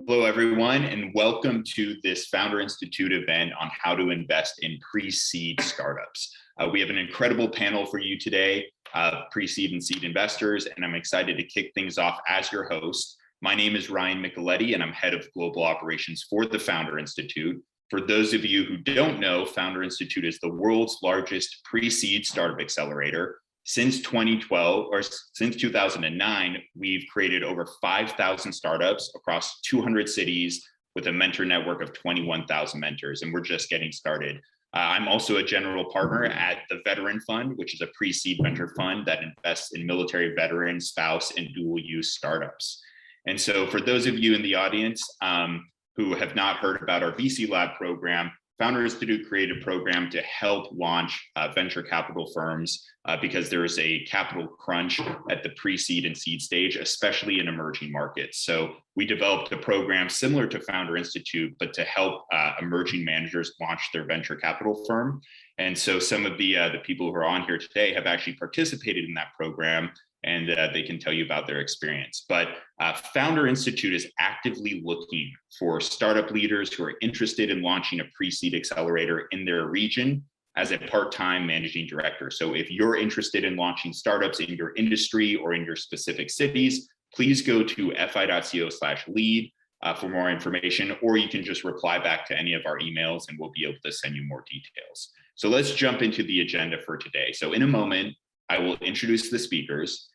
Hello, everyone, and welcome to this Founder Institute event on how to invest in pre-seed startups. We have an incredible panel for you today, pre-seed and seed investors, and I'm excited to kick things off as your host. My name is Ryan Micheletti, and I'm head of global operations for the Founder Institute. For those of you who don't know, Founder Institute is the world's largest pre-seed startup accelerator. Since 2009, we've created over 5,000 startups across 200 cities with a mentor network of 21,000 mentors, and we're just getting started. I'm also a general partner at the Veteran Fund, which is a pre-seed venture fund that invests in military veteran, spouse, and dual-use startups. And so for those of you in the audience who have not heard about our VC Lab program, Founder Institute created a program to help launch venture capital firms because there is a capital crunch at the pre-seed and seed stage, especially in emerging markets. So we developed a program similar to Founder Institute, but to help emerging managers launch their venture capital firm. And so some of the people who are on here today have actually participated in that program, and they can tell you about their experience. But Founder Institute is actively looking for startup leaders who are interested in launching a pre-seed accelerator in their region as a part-time managing director. So if you're interested in launching startups in your industry or in your specific cities, please go to fi.co/lead for more information, or you can just reply back to any of our emails and we'll be able to send you more details. So let's jump into the agenda for today. So in a moment, I will introduce the speakers,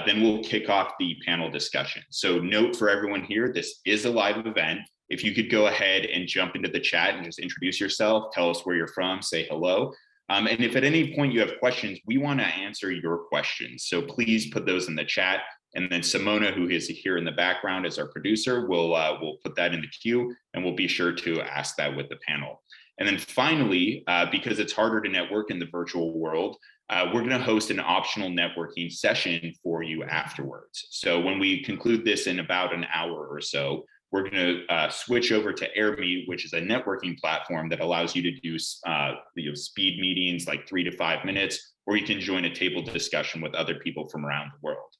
then we'll kick off the panel discussion. So note for everyone here, this is a live event. If you could go ahead and jump into the chat and just introduce yourself, tell us where you're from, say hello. And if at any point you have questions, we want to answer your questions. So please put those in the chat. And then Simona, who is here in the background as our producer, will put that in the queue, and we'll be sure to ask that with the panel. And then finally, because it's harder to network in the virtual world, we're going to host an optional networking session for you afterwards. So when we conclude this in about an hour or so, we're going to switch over to AirMeet, which is a networking platform that allows you to do speed meetings like 3 to 5 minutes, or you can join a table discussion with other people from around the world.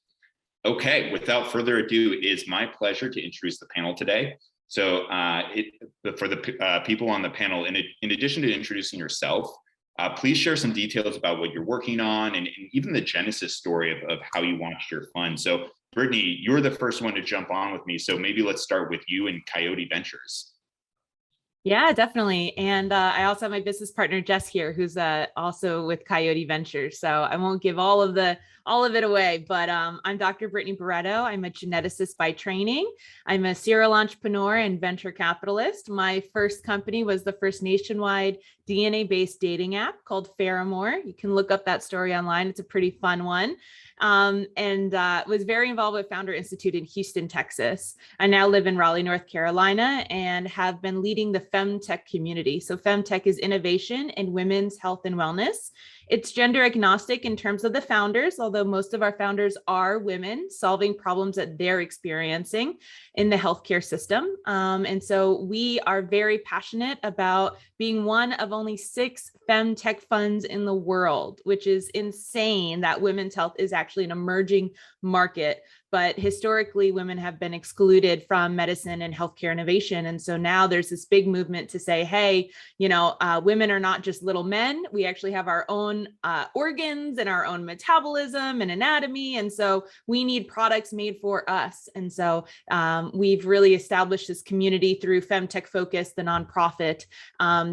Okay, without further ado, it is my pleasure to introduce the panel today. So for the people on the panel, in addition to introducing yourself, please share some details about what you're working on and even the genesis story of how you launched your fund. So Brittany, you're the first one to jump on with me. So maybe let's start with you and Coyote Ventures. Yeah, definitely. And I also have my business partner, Jess here, who's also with Coyote Ventures. So I won't give all of it away, but I'm Dr. Brittany Barreto. I'm a geneticist by training. I'm a serial entrepreneur and venture capitalist. My first company was the first nationwide DNA-based dating app called Faramore. You can look up that story online. It's a pretty fun one. And was very involved with Founder Institute in Houston, Texas. I now live in Raleigh, North Carolina, and have been leading the femtech community. So femtech is innovation in women's health and wellness. It's gender agnostic in terms of the founders, although most of our founders are women solving problems that they're experiencing in the healthcare system. And so we are very passionate about being one of only 6 femtech funds in the world, which is insane that women's health is actually an emerging market. But historically, women have been excluded from medicine and healthcare innovation. And so now there's this big movement to say, hey, women are not just little men. We actually have our own organs and our own metabolism and anatomy. And so we need products made for us. And so we've really established this community through Femtech Focus, the nonprofit.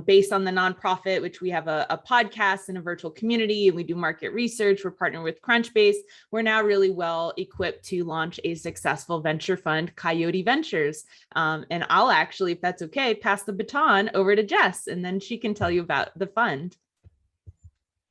Based on the nonprofit, which we have a podcast and a virtual community, and we do market research. We're partnered with Crunchbase. We're now really well equipped to launch a successful venture fund, Coyote Ventures. And I'll actually, if that's okay, pass the baton over to Jess, and then she can tell you about the fund.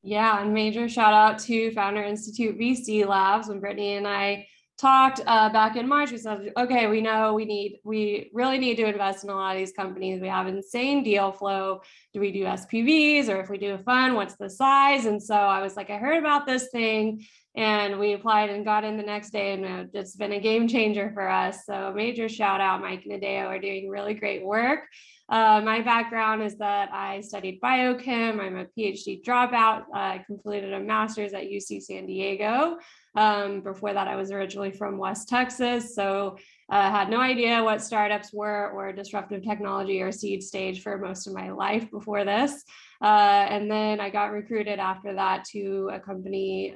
Yeah, and major shout out to Founder Institute VC Labs. When Brittany and I talked back in March, we said, okay, we know we really need to invest in a lot of these companies. We have insane deal flow. Do we do SPVs, or if we do a fund, what's the size? And so I was like, I heard about this thing, and we applied and got in the next day, and it's been a game changer for us. So major shout out, Mike Nadeau are doing really great work. My background is that I studied biochem. I'm a PhD dropout. I completed a master's at UC San Diego. Before that, I was originally from West Texas, so had no idea what startups were or disruptive technology or seed stage for most of my life before this. And then I got recruited after that to a company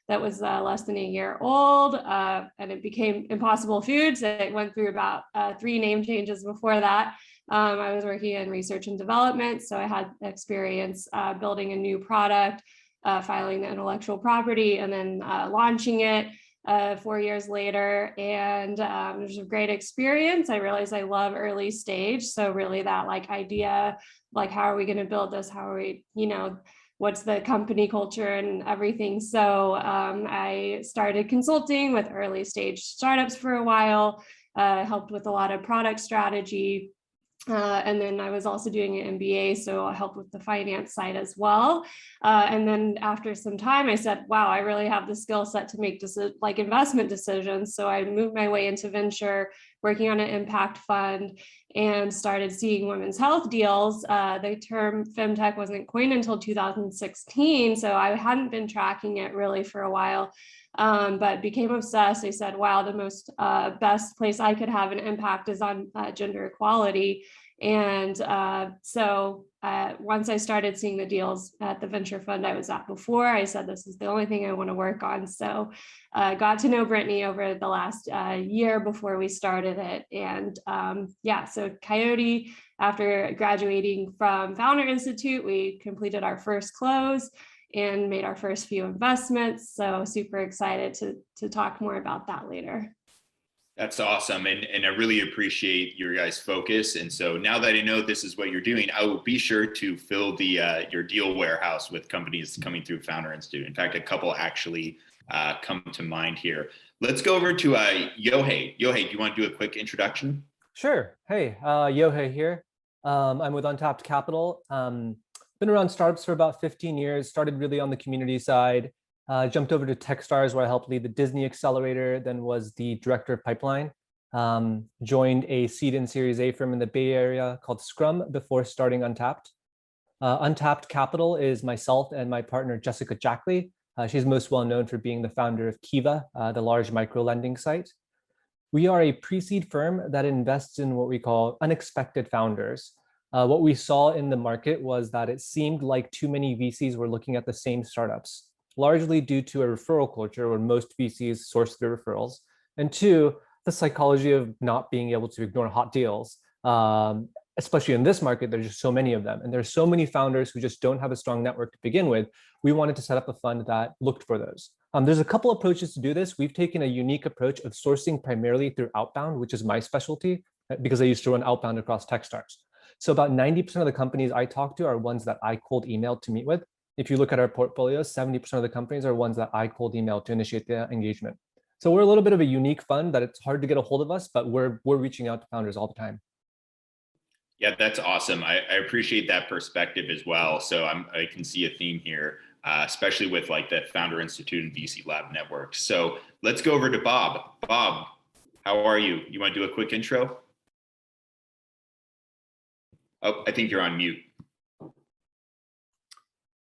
that was less than a year old, and it became Impossible Foods. It went through about 3 name changes before that. I was working in research and development, so I had experience building a new product, filing the intellectual property, and then launching it 4 years later. And it was a great experience. I realized I love early stage. So really that like idea, like how are we going to build this? How are we, what's the company culture and everything. So I started consulting with early stage startups for a while, helped with a lot of product strategy. And then I was also doing an MBA, so I helped with the finance side as well. And then after some time, I said, wow, I really have the skill set to make investment decisions. So I moved my way into venture, working on an impact fund, and started seeing women's health deals. The term femtech wasn't coined until 2016, so I hadn't been tracking it really for a while. But became obsessed. I said, wow, the most best place I could have an impact is on gender equality. And so once I started seeing the deals at the venture fund I was at before, I said, this is the only thing I want to work on. So got to know Brittany over the last year before we started it. And so Coyote, after graduating from Founder Institute, we completed our first close and made our first few investments. So super excited to talk more about that later. That's awesome. And I really appreciate your guys' focus. And so now that I know this is what you're doing, I will be sure to fill the your deal warehouse with companies coming through Founder Institute. In fact, a couple actually come to mind here. Let's go over to Yohei. Yohei, do you want to do a quick introduction? Sure. Hey, Yohei here. I'm with Untapped Capital. Been around startups for about 15 years, started really on the community side, jumped over to Techstars where I helped lead the Disney Accelerator, then was the director of pipeline, joined a seed and Series A firm in the Bay Area called Scrum before starting Untapped. Untapped Capital is myself and my partner, Jessica Jackley. She's most well known for being the founder of Kiva, the large micro-lending site. We are a pre-seed firm that invests in what we call unexpected founders. What we saw in the market was that it seemed like too many VCs were looking at the same startups, largely due to a referral culture where most VCs source their referrals, and 2, the psychology of not being able to ignore hot deals. Especially in this market, there's just so many of them, and there's so many founders who just don't have a strong network to begin with. We wanted to set up a fund that looked for those. There's a couple approaches to do this. We've taken a unique approach of sourcing primarily through outbound, which is my specialty, because I used to run outbound across Techstars. So about 90% of the companies I talk to are ones that I cold emailed to meet with. If you look at our portfolio, 70% of the companies are ones that I cold emailed to initiate the engagement. So we're a little bit of a unique fund that it's hard to get a hold of us, but we're reaching out to founders all the time. Yeah, that's awesome. I appreciate that perspective as well. So I can see a theme here, especially with like the Founder Institute and VC Lab network. So let's go over to Bob. Bob, how are you? You want to do a quick intro? Oh, I think you're on mute.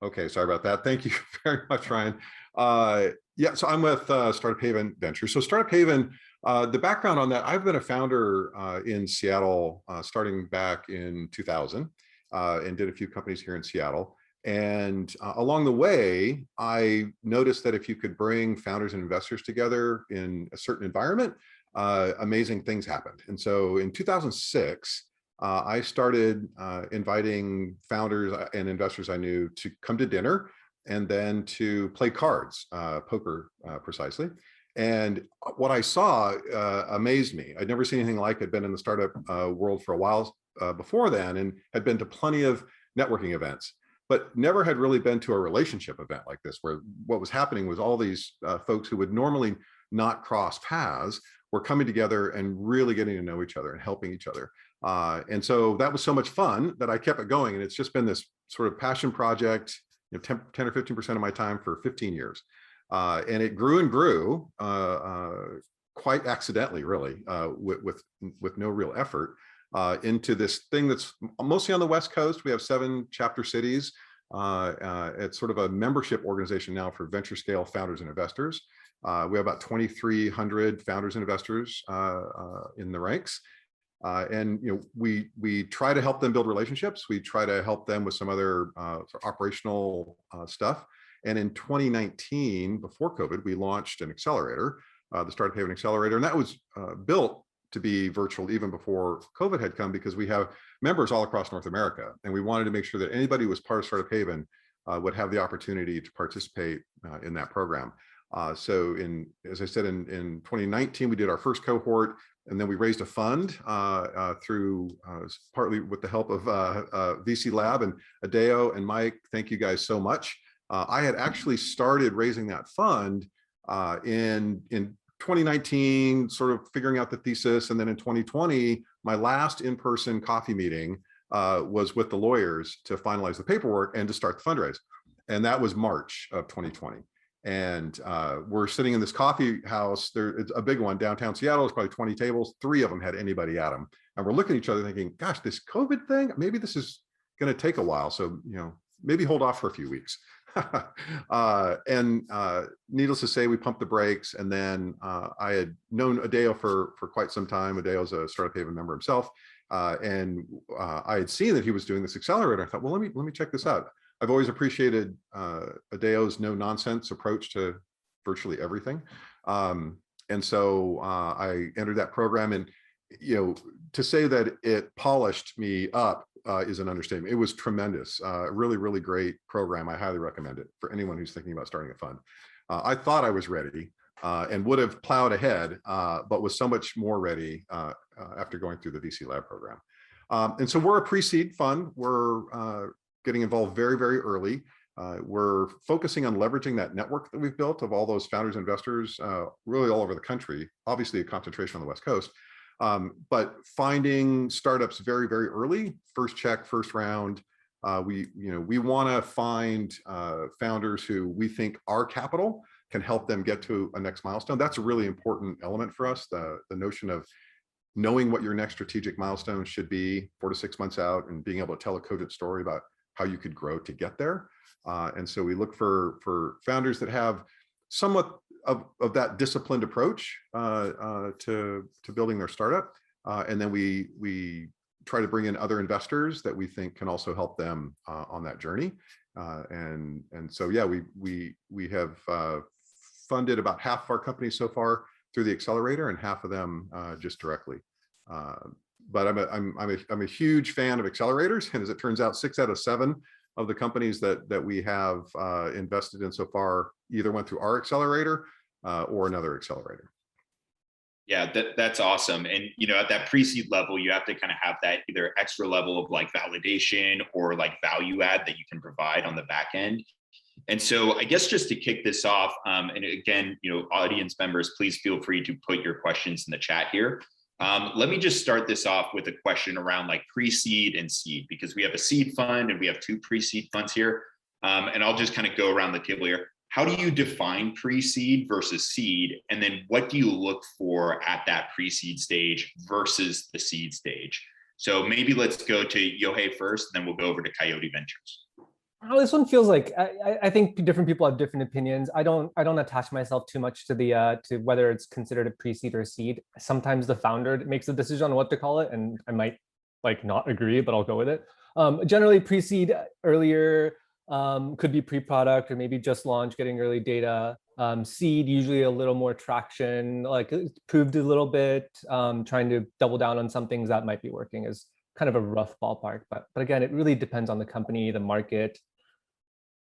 Okay, sorry about that. Thank you very much, Ryan. So I'm with Startup Haven Ventures. So Startup Haven, the background on that, I've been a founder in Seattle starting back in 2000 and did a few companies here in Seattle. And along the way, I noticed that if you could bring founders and investors together in a certain environment, amazing things happened. And so in 2006, I started inviting founders and investors I knew to come to dinner and then to play cards, poker precisely. And what I saw amazed me. I'd never seen anything like it. I'd been in the startup world for a while before then and had been to plenty of networking events, but never had really been to a relationship event like this, where what was happening was all these folks who would normally not cross paths were coming together and really getting to know each other and helping each other. And so that was so much fun that I kept it going. And it's just been this sort of passion project, 10 or 15% of my time for 15 years. And it grew and grew quite accidentally, really, with no real effort, into this thing that's mostly on the West Coast. We have 7 chapter cities. It's sort of a membership organization now for venture scale founders and investors. We have about 2,300 founders and investors in the ranks. And we try to help them build relationships. We try to help them with some other operational stuff. And in 2019, before COVID, we launched an accelerator, the Startup Haven Accelerator, and that was built to be virtual even before COVID had come, because we have members all across North America, and we wanted to make sure that anybody who was part of Startup Haven would have the opportunity to participate in that program. So as I said, in 2019, we did our first cohort, and then we raised a fund through partly with the help of VC Lab and Nadeau and Mike. Thank you guys so much. I had actually started raising that fund in 2019, sort of figuring out the thesis. And then in 2020, my last in-person coffee meeting was with the lawyers to finalize the paperwork and to start the fundraise. And that was March of 2020. And we're sitting in this coffee house. It's a big one downtown Seattle. It's probably 20 tables. 3 of them had anybody at them. And we're looking at each other thinking, gosh, this COVID thing, maybe this is going to take a while. So, maybe hold off for a few weeks. Needless to say, we pumped the brakes. And then I had known Nadeau for quite some time. Nadeau's a Startup Haven member himself. And I had seen that he was doing this accelerator. I thought, well, let me check this out. I've always appreciated Nadeau's no nonsense approach to virtually everything. And so I entered that program, and to say that it polished me up is an understatement. It was tremendous. Really, really great program. I highly recommend it for anyone who's thinking about starting a fund. I thought I was ready and would have plowed ahead, but was so much more ready after going through the VC Lab program. And so we're a pre-seed fund. We're getting involved very, very early. We're focusing on leveraging that network that we've built of all those founders, investors, really all over the country, obviously a concentration on the West Coast. But finding startups very, very early, first check, first round. We want to find founders who we think our capital can help them get to a next milestone. That's a really important element for us. The notion of knowing what your next strategic milestone should be 4 to 6 months out, and being able to tell a cogent story about how you could grow to get there. And so we look for founders that have somewhat of that disciplined approach to building their startup. And then we try to bring in other investors that we think can also help them on that journey. And so, yeah, we have funded about half of our companies so far through the accelerator, and half of them just directly. But I'm a huge fan of accelerators, and as it turns out, 6 out of 7 of the companies that we have invested in so far either went through our accelerator or another accelerator. Yeah, that's awesome. And at that pre-seed level, you have to kind of have that either extra level of like validation or like value add that you can provide on the back end. And so I guess just to kick this off, and again, audience members, please feel free to put your questions in the chat here. Let me just start this off with a question around like pre-seed and seed, because we have a seed fund and we have 2 pre-seed funds here. And I'll just kind of go around the table here. How do you define pre-seed versus seed? And then what do you look for at that pre-seed stage versus the seed stage? So maybe let's go to Yohei first, and then we'll go over to Coyote Ventures. Oh, this one feels like I think different people have different opinions. I don't attach myself too much to the to whether it's considered a pre-seed or seed. Sometimes the founder makes the decision on what to call it, and I might like not agree, but I'll go with it. Generally, pre-seed earlier could be pre-product or maybe just launch, getting early data. Seed usually a little more traction, like proved a little bit, trying to double down on some things that might be working is kind of a rough ballpark. But again, it really depends on the company, the market.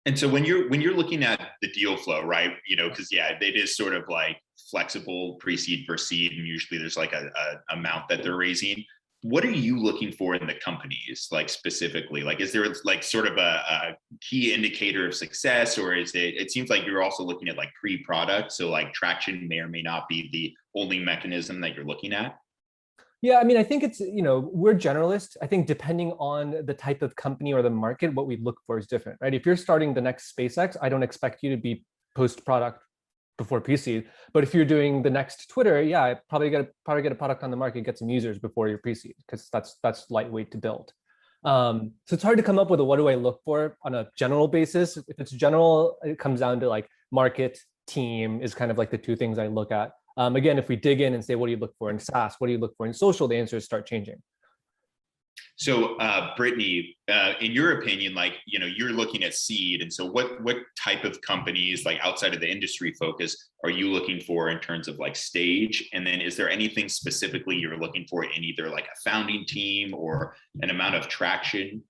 And so when you're looking at the deal flow, right, because yeah, it is sort of like flexible pre-seed versus seed, and usually there's like a amount that they're raising. What are you looking for in the companies, like specifically? Like, is there like sort of a key indicator of success, or is it seems like you're also looking at like pre-product, so like traction may or may not be the only mechanism that you're looking at? Yeah, I mean, I think it's, we're generalists. I think depending on the type of company or the market, what we look for is different, right? If you're starting the next SpaceX, I don't expect you to be post-product before pre-seed. But if you're doing the next Twitter, yeah, probably get a product on the market, get some users before your pre-seed, because that's lightweight to build. So it's hard to come up with what do I look for on a general basis. If it's general, it comes down to like market, team is kind of like the two things I look at. Again, if we dig in and say, what do you look for in SaaS? What do you look for in social? The answers start changing. So, Brittany, in your opinion, like, you're looking at seed. And so what type of companies, like outside of the industry focus, are you looking for in terms of like stage? And then is there anything specifically you're looking for in either like a founding team or an amount of traction?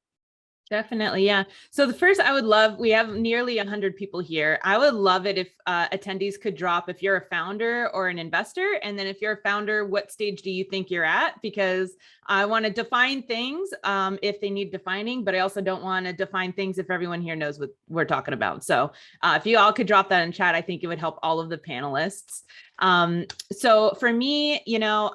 Definitely. Yeah. So the first, I would love, we have nearly 100 people here. I would love it if attendees could drop if you're a founder or an investor. And then if you're a founder, what stage do you think you're at? Because I want to define things if they need defining, but I also don't want to define things if everyone here knows what we're talking about. So if you all could drop that in chat, I think it would help all of the panelists. So for me,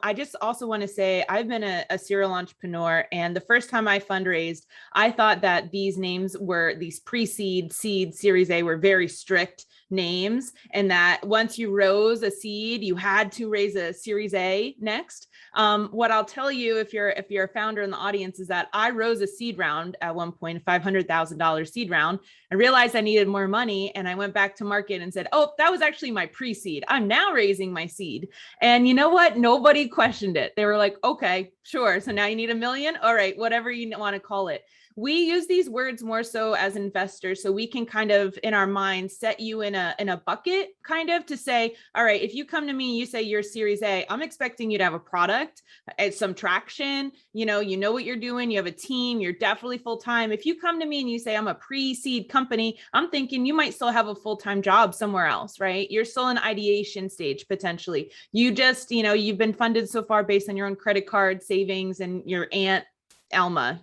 I just also want to say I've been a serial entrepreneur, and the first time I fundraised, I thought that these names were these pre-seed, seed, Series A were very strict names, and that once you rose a seed, you had to raise a Series A next. What I'll tell you, if you're a founder in the audience, is that I rose a seed round at one point, a $500,000 seed round. I realized I needed more money, and I went back to market and said, "Oh, that was actually my pre-seed. I'm now raising my seed." And you know what? Nobody questioned it. They were like, "Okay, sure. So now you need $1 million. All right, whatever you want to call it." We use these words more so as investors, so we can kind of in our minds set you in a bucket, kind of to say, all right, if you come to me, you say you're Series A, I'm expecting you to have a product, some traction, you know what you're doing, you have a team, you're definitely full-time. If you come to me and you say I'm a pre-seed company, I'm thinking you might still have a full-time job somewhere else, right? You're still in ideation stage potentially. You just, you've been funded so far based on your own credit card savings and your aunt Elma,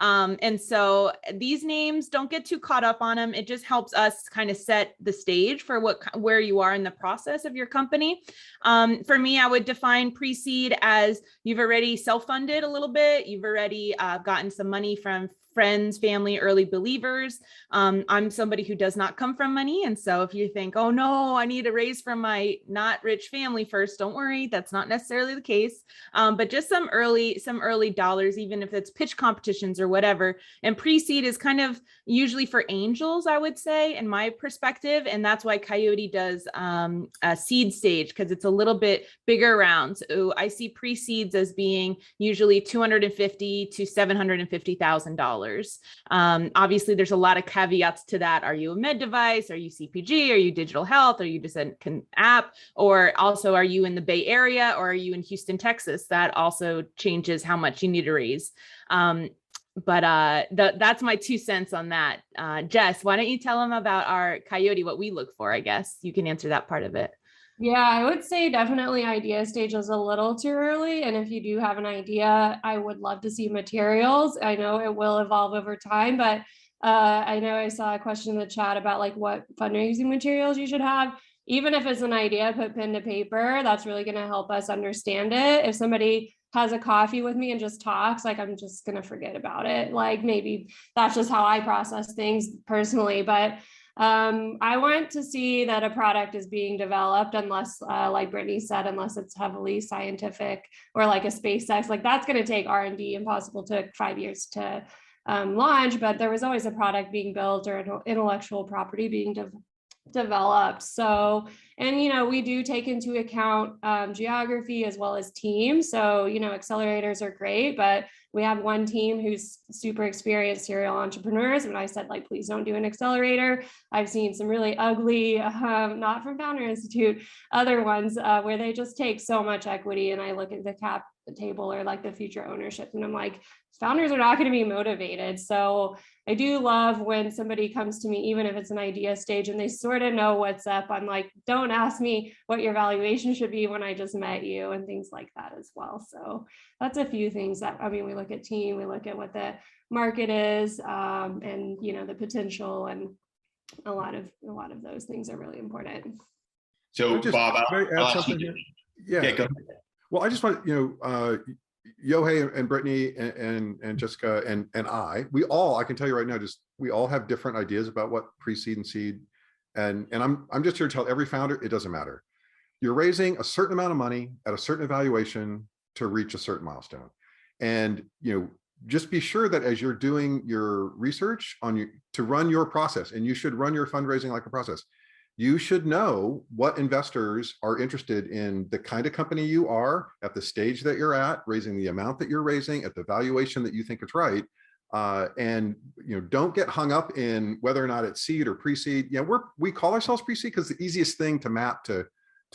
and so these names, don't get too caught up on them. It just helps us kind of set the stage for where you are in the process of your company. For me, I would define pre-seed as you've already self-funded a little bit. You've already gotten some money from friends, family, early believers. I'm somebody who does not come from money. And so if you think, oh no, I need a raise from my not rich family first, don't worry, that's not necessarily the case. But just some early dollars, even if it's pitch competitions or whatever. And pre-seed is kind of usually for angels, I would say, in my perspective. And that's why Coyote does a seed stage, because it's a little bit bigger round. So I see pre-seeds as being usually $250,000 to $750,000. Obviously, there's a lot of caveats to that. Are you a med device? Are you CPG? Are you digital health? Are you just an app? Or also, are you in the Bay Area or are you in Houston, Texas? That also changes how much you need to raise. But that's my 2 cents on that. Jess, why don't you tell them about our Coyote, what we look for? I guess you can answer that part of it. Yeah, I would say definitely idea stage is a little too early. And if you do have an idea, I would love to see materials. I know it will evolve over time, but I know I saw a question in the chat about like what fundraising materials you should have. Even if it's an idea, put pen to paper. That's really going to help us understand it. If somebody has a coffee with me and just talks, like I'm just going to forget about it. Like maybe that's just how I process things personally, but I want to see that a product is being developed, unless, like Brittany said, unless it's heavily scientific or like a SpaceX, like that's going to take R&D. Impossible took 5 years to launch, but there was always a product being built or an intellectual property being developed. So, and we do take into account geography as well as team. So accelerators are great, but we have one team who's super experienced serial entrepreneurs. And I said, like, please don't do an accelerator. I've seen some really ugly, not from Founder Institute, other ones where they just take so much equity. And I look at the cap table or like the future ownership, and I'm like, founders are not going to be motivated. So I do love when somebody comes to me, even if it's an idea stage, and they sort of know what's up. I'm like, don't ask me what your valuation should be when I just met you, and things like that as well. So that's a few things that, we look at team, we look at what the market is, and the potential, and a lot of those things are really important. So Bob, I'll ask you. Yeah, go ahead. Well, I just want, Yohei and Brittany and Jessica and I can tell you right now, we all have different ideas about what pre-seed and seed. And I'm just here to tell every founder, it doesn't matter. You're raising a certain amount of money at a certain evaluation to reach a certain milestone. And, just be sure that as you're doing your research to run your process, and you should run your fundraising like a process, you should know what investors are interested in, the kind of company you are at the stage that you're at, raising the amount that you're raising at the valuation that you think is right. And don't get hung up in whether or not it's seed or pre-seed. We call ourselves pre-seed because the easiest thing to map to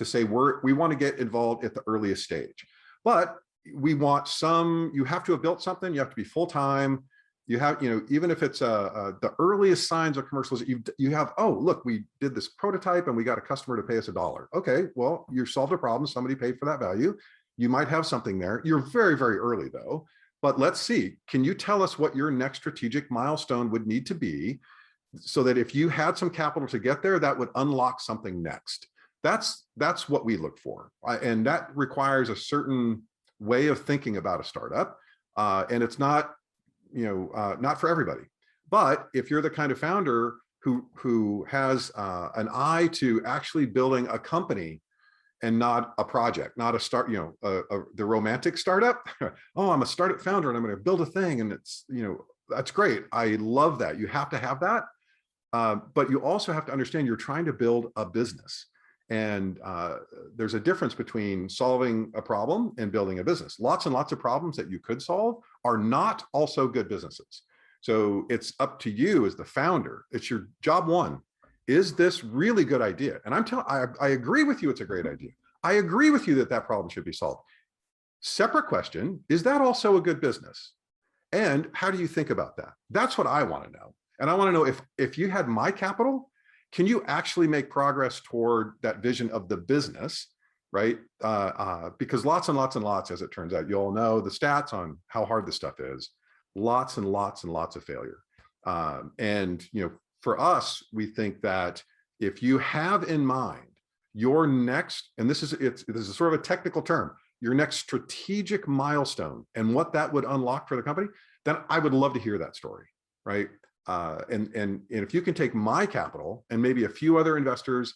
say we want to get involved at the earliest stage. But we want you have to have built something, you have to be full-time. You have, even if it's the earliest signs of commercialization, you have, oh, look, we did this prototype and we got a customer to pay us $1. Okay, well, you solved a problem. Somebody paid for that value. You might have something there. You're very, very early though. But let's see, can you tell us what your next strategic milestone would need to be so that if you had some capital to get there, that would unlock something next? That's what we look for. And that requires a certain way of thinking about a startup. And it's not, not for everybody. But if you're the kind of founder who has an eye to actually building a company and not a project, not the romantic startup. Oh, I'm a startup founder and I'm going to build a thing, and it's, that's great. I love that. You have to have that. But you also have to understand you're trying to build a business. And there's a difference between solving a problem and building a business. Lots and lots of problems that you could solve are not also good businesses. So it's up to you as the founder. It's your job one. Is this really good idea? And I agree with you, it's a great idea. I agree with you that problem should be solved. Separate question, is that also a good business? And how do you think about that? That's what I want to know. And I want to know if you had my capital, can you actually make progress toward that vision of the business, right? Because lots and lots and lots, as it turns out, you all know the stats on how hard this stuff is. Lots and lots and lots of failure. And for us, we think that if you have in mind your next, and this is sort of a technical term, your next strategic milestone and what that would unlock for the company, then I would love to hear that story, right? And if you can take my capital and maybe a few other investors,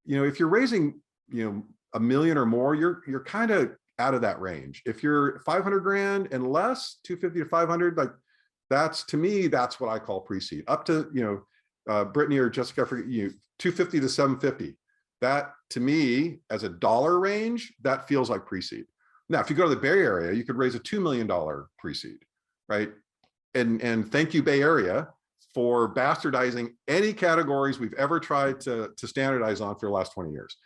if you're raising, $1 million or more, you're kind of out of that range. If you're 500 grand and less, 250 to 500, like to me, that's what I call pre-seed. Up to, Brittany or Jessica, for 250 to 750. That to me, as a dollar range, that feels like pre-seed. Now, if you go to the Bay Area, you could raise a $2 million pre-seed, right? And thank you, Bay Area, for bastardizing any categories we've ever tried to standardize on for the last 20 years.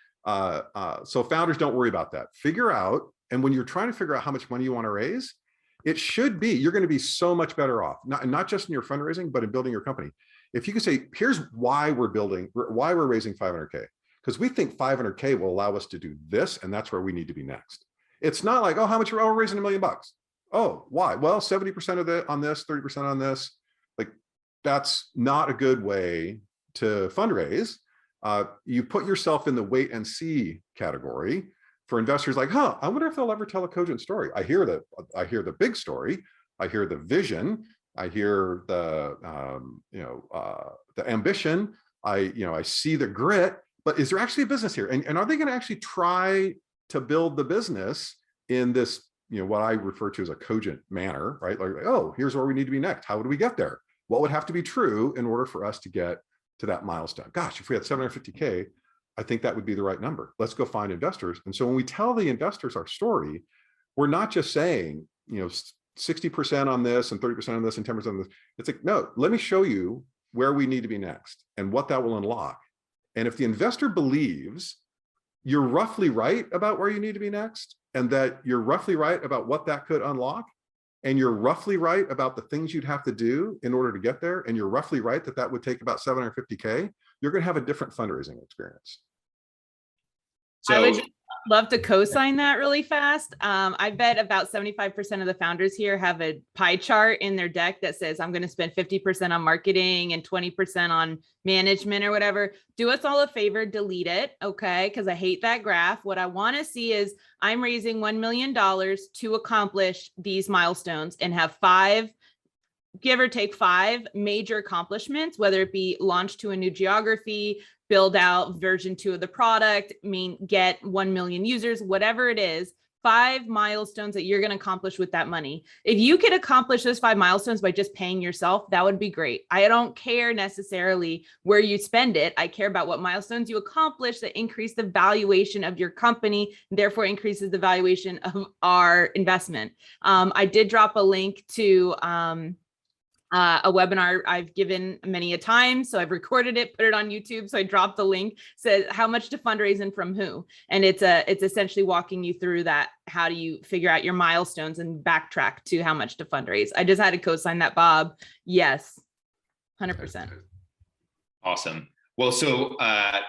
So founders, don't worry about that. Figure out, and when you're trying to figure out how much money you want to raise, it should be, you're going to be so much better off, not just in your fundraising, but in building your company. If you can say, here's why we're raising 500K, because we think 500K will allow us to do this, and that's where we need to be next. It's not like, oh, how much we're raising $1 million. Oh, why? Well, 70% of it on this, 30% on this. Like, that's not a good way to fundraise. You put yourself in the wait and see category for investors. Like, I wonder if they'll ever tell a cogent story. I hear the big story. I hear the vision. I hear the ambition. I see the grit. But is there actually a business here? And are they going to actually try to build the business in this, what I refer to as a cogent manner, right? Like, oh, here's where we need to be next. How would we get there? What would have to be true in order for us to get to that milestone? Gosh, if we had 750K, I think that would be the right number. Let's go find investors. And so when we tell the investors our story, we're not just saying, 60% on this and 30% on this and 10% on this. It's like, no, let me show you where we need to be next and what that will unlock. And if the investor believes you're roughly right about where you need to be next, and that you're roughly right about what that could unlock, and you're roughly right about the things you'd have to do in order to get there, and you're roughly right that that would take about 750K, you're going to have a different fundraising experience. So I would just love to co-sign that really fast. I bet about 75% of the founders here have a pie chart in their deck that says, I'm going to spend 50% on marketing and 20% on management or whatever. Do us all a favor, delete it. Okay. Because I hate that graph. What I want to see is I'm raising $1 million to accomplish these milestones and have give or take 5 major accomplishments, whether it be launch to a new geography, build out version 2 of the product, get 1 million users, whatever it is. 5 milestones that you're going to accomplish with that money. If you could accomplish those 5 milestones by just paying yourself, that would be great. I don't care necessarily where you spend it. I care about what milestones you accomplish that increase the valuation of your company, therefore increases the valuation of our investment. I did drop a link to a webinar I've given many a time. So I've recorded it, put it on YouTube. So I dropped the link, says how much to fundraise and from who. And it's essentially walking you through that. How do you figure out your milestones and backtrack to how much to fundraise? I just had to co-sign that, Bob. Yes, 100%. Awesome. Well, so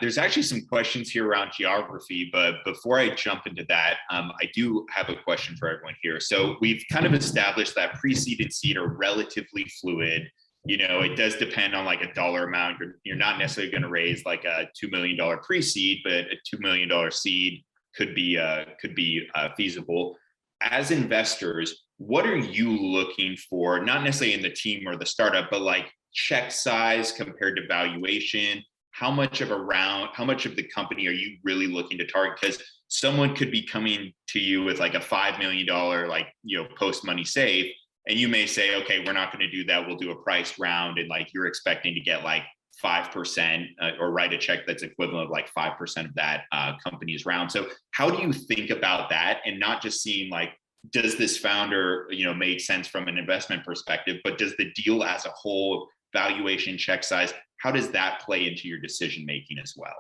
there's actually some questions here around geography, but before I jump into that, I do have a question for everyone here. So we've kind of established that pre-seed and seed are relatively fluid. You know, it does depend on like a dollar amount. You're not necessarily going to raise like a $2 million pre-seed, but a $2 million seed could be feasible. As investors, what are you looking for? Not necessarily in the team or the startup, but like check size compared to valuation. How much of the company are you really looking to target? Because someone could be coming to you with like a $5 million, like, you know, post money safe. And you may say, okay, we're not going to do that. We'll do a priced round. And like, you're expecting to get like 5% or write a check that's equivalent of like 5% of that company's round. So how do you think about that? And not just seeing like, does this founder, you know, make sense from an investment perspective, but does the deal as a whole, valuation, check size, how does that play into your decision making as well?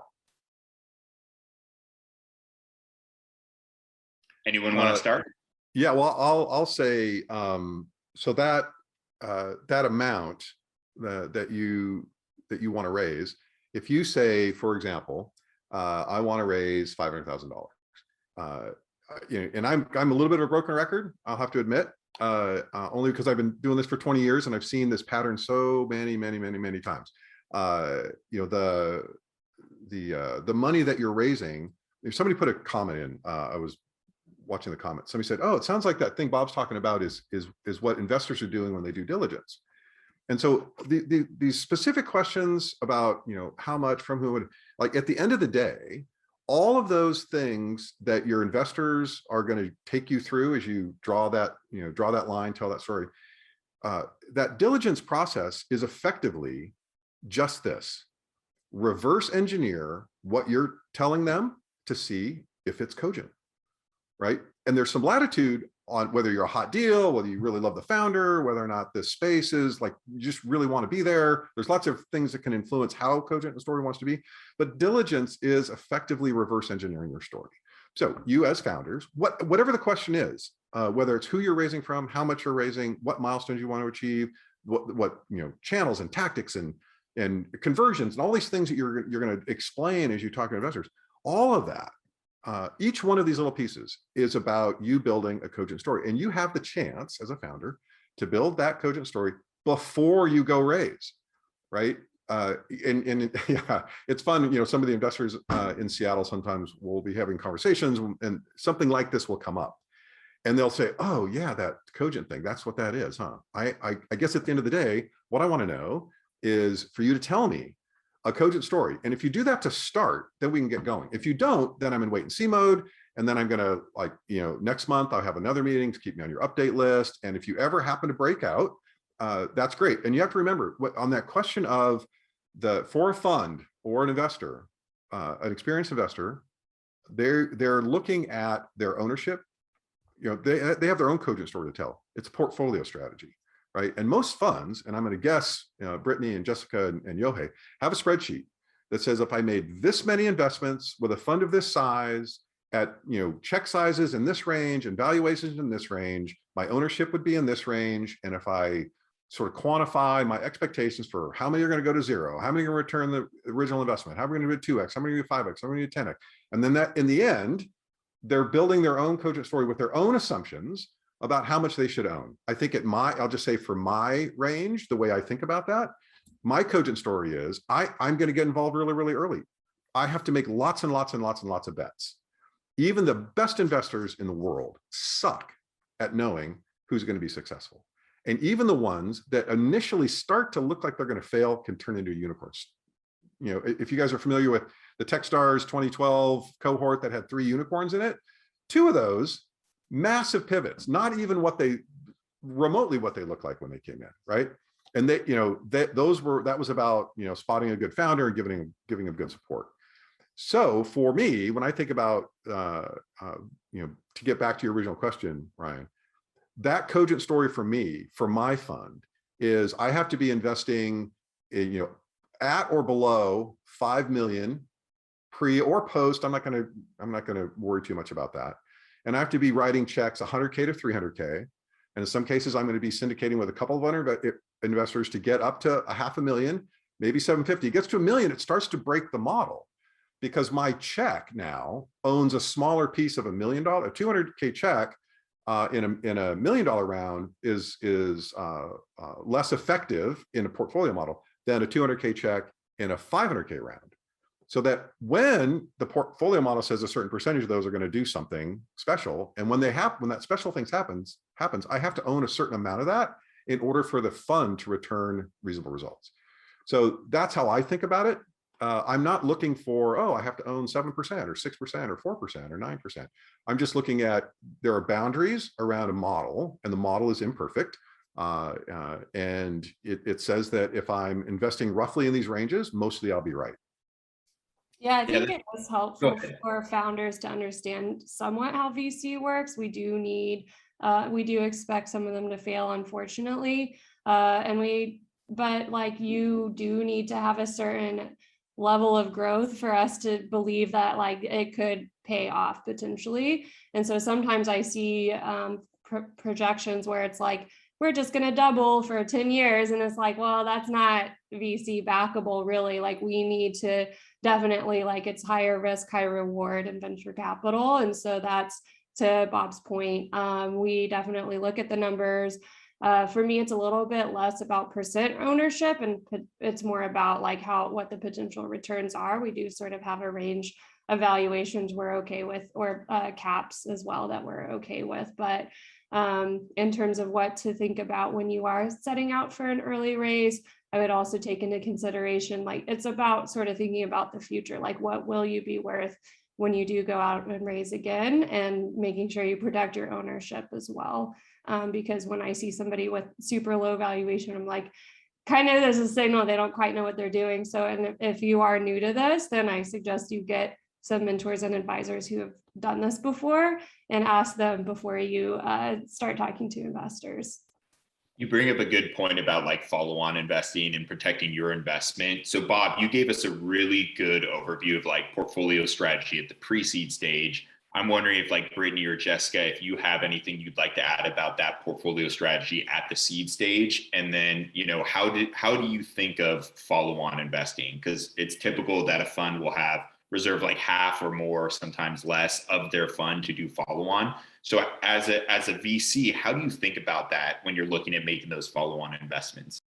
Anyone want to start? Yeah, well, I'll say so that that amount that you want to raise, if you say, for example, I want to raise $500,000, you know, and I'm a little bit of a broken record, I'll have to admit. Only because I've been doing this for 20 years and I've seen this pattern so many times. You know, the money that you're raising, if somebody put a comment in, I was watching the comments, somebody said, oh, it sounds like that thing Bob's talking about is what investors are doing when they do diligence. And so these specific questions about, you know, how much from who, like at the end of the day, all of those things that your investors are going to take you through as you draw that line, tell that story, that diligence process is effectively just this: reverse engineer what you're telling them to see if it's cogent, right? And there's some latitude on whether you're a hot deal, whether you really love the founder, whether or not this space is like, you just really want to be there. There's lots of things that can influence how cogent the story wants to be, but diligence is effectively reverse engineering your story. So you as founders, whatever the question is, whether it's who you're raising from, how much you're raising, what milestones you want to achieve, what you know, channels and tactics and conversions and all these things that you're going to explain as you talk to investors, all of that. Each one of these little pieces is about you building a cogent story, and you have the chance as a founder to build that cogent story before you go raise, right? And yeah, it's fun. You know, some of the investors in Seattle sometimes will be having conversations, and something like this will come up, and they'll say, "Oh yeah, that cogent thing. That's what that is, huh?" I guess at the end of the day, what I want to know is for you to tell me a cogent story. And if you do that to start, then we can get going. If you don't, then I'm in wait and see mode. And then I'm going to, like, you know, next month I'll have another meeting to keep me on your update list. And if you ever happen to break out, that's great. And you have to remember on that question of for a fund or an investor, an experienced investor, they're looking at their ownership. You know, they have their own cogent story to tell. It's a portfolio strategy. Right. And most funds, and I'm going to guess, Brittany and Jessica and Yohei have a spreadsheet that says if I made this many investments with a fund of this size at, you know, check sizes in this range and valuations in this range, my ownership would be in this range. And if I sort of quantify my expectations for how many are going to go to zero, how many are going to return the original investment, how many are going to do 2x, how many are going to do 5x, how many are going to do 10x. And then that in the end, they're building their own cogent story with their own assumptions about how much they should own. I think I'll just say for my range, the way I think about that, my cogent story is I'm going to get involved really, really early. I have to make lots and lots and lots and lots of bets. Even the best investors in the world suck at knowing who's going to be successful. And even the ones that initially start to look like they're going to fail can turn into unicorns. You know, if you guys are familiar with the Techstars 2012 cohort that had 3 unicorns in it, 2 of those massive pivots, not even remotely what they look like when they came in, right? And they, that was about, spotting a good founder and giving them good support. So for me, when I think about, to get back to your original question, Ryan, that cogent story for me, for my fund, is I have to be investing, at or below 5 million pre or post. I'm not going to worry too much about that. And I have to be writing checks 100K to 300K. And in some cases, I'm going to be syndicating with a couple of other investors to get up to 500,000, maybe 750. It gets to $1 million, it starts to break the model, because my check now owns a smaller piece of $1 million. A 200K check in a $1 million round is less effective in a portfolio model than a 200K check in a 500K round. So that when the portfolio model says a certain percentage of those are going to do something special, and when that special things happens, I have to own a certain amount of that in order for the fund to return reasonable results. So that's how I think about it. I'm not looking for, I have to own 7% or 6% or 4% or 9%. I'm just looking at, there are boundaries around a model, and the model is imperfect. And it says that if I'm investing roughly in these ranges, mostly I'll be right. Yeah, I think it was helpful for founders to understand somewhat how VC works. We do expect some of them to fail, unfortunately. But like, you do need to have a certain level of growth for us to believe that like it could pay off potentially. And so sometimes I see projections where it's like, we're just going to double for 10 years. And it's like, well, that's not VC backable, really. Like, we need to definitely, like, it's higher risk, high reward in venture capital. And so that's, to Bob's point, we definitely look at the numbers. For me, it's a little bit less about percent ownership, and it's more about like what the potential returns are. We do sort of have a range of valuations we're okay with, or caps as well that we're okay with. But in terms of what to think about when you are setting out for an early raise, I would also take into consideration, like, it's about sort of thinking about the future, like what will you be worth when you do go out and raise again, and making sure you protect your ownership as well. Because when I see somebody with super low valuation, I'm like, kind of, there's a signal they don't quite know what they're doing. So, and if you are new to this, then I suggest you get some mentors and advisors who have done this before, and ask them before you start talking to investors. You bring up a good point about like follow-on investing and protecting your investment. So Bob, you gave us a really good overview of like portfolio strategy at the pre-seed stage. I'm wondering if like Brittany or Jessica, if you have anything you'd like to add about that portfolio strategy at the seed stage. And then, how do you think of follow-on investing? Because it's typical that a fund will have reserve like half or more, sometimes less, of their fund to do follow-on. So as a VC, how do you think about that when you're looking at making those follow-on investments?